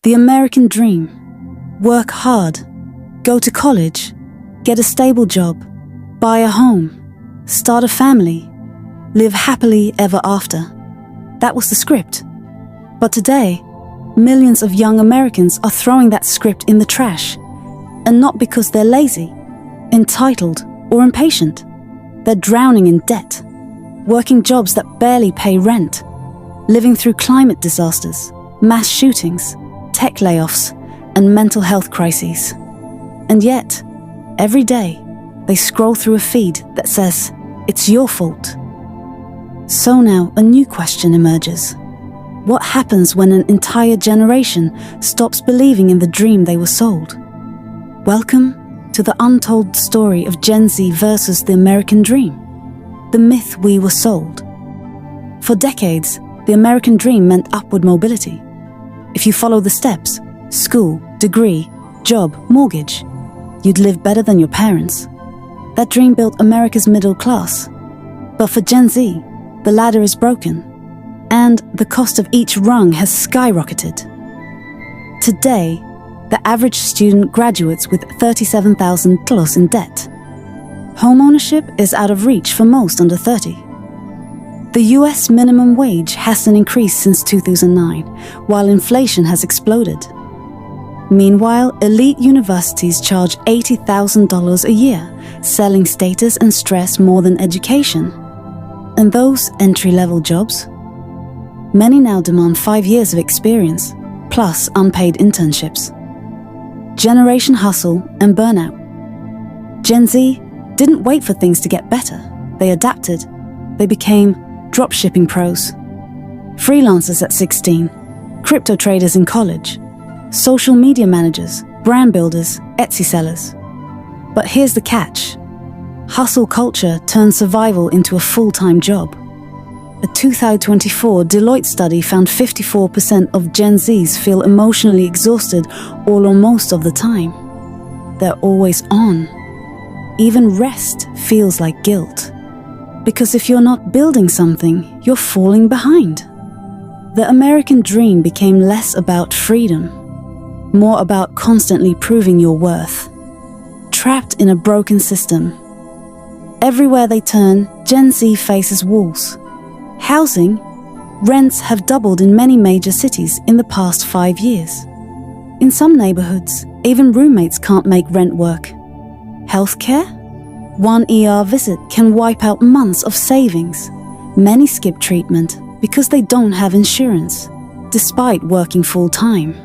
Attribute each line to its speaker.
Speaker 1: The American dream. Work hard, go to college, get a stable job, buy a home, start a family, live happily ever after. That was the script. But today, millions of young Americans are throwing that script in the trash. And not because they're lazy, entitled, or impatient. They're drowning in debt, working jobs that barely pay rent, living through climate disasters, mass shootings, tech layoffs, and mental health crises. And yet, every day, they scroll through a feed that says, "It's your fault." So now a new question emerges. What happens when an entire generation stops believing in the dream they were sold? Welcome to the untold story of Gen Z versus the American dream, the myth we were sold. For decades, the American dream meant upward mobility. If you follow the steps, school, degree, job, mortgage, you'd live better than your parents. That dream built America's middle class. But for Gen Z, the ladder is broken, and the cost of each rung has skyrocketed. Today, the average student graduates with $37,000 in debt. Homeownership is out of reach for most under 30. The US minimum wage hasn't increased since 2009, while inflation has exploded. Meanwhile, elite universities charge $80,000 a year, selling status and stress more than education. And those entry-level jobs? Many now demand 5 years of experience, plus unpaid internships. Generation hustle and burnout. Gen Z didn't wait for things to get better. They adapted. They became dropshipping pros, freelancers at 16, crypto traders in college, social media managers, brand builders, Etsy sellers. But here's the catch. Hustle culture turns survival into a full-time job. A 2024 Deloitte study found 54% of Gen Zs feel emotionally exhausted all or most of the time. They're always on. Even rest feels like guilt. Because if you're not building something, you're falling behind. The American dream became less about freedom, more about constantly proving your worth. Trapped in a broken system. Everywhere they turn, Gen Z faces walls. Housing, rents have doubled in many major cities in the past 5 years. In some neighborhoods, even roommates can't make rent work. Healthcare? One ER visit can wipe out months of savings. Many skip treatment because they don't have insurance, despite working full-time.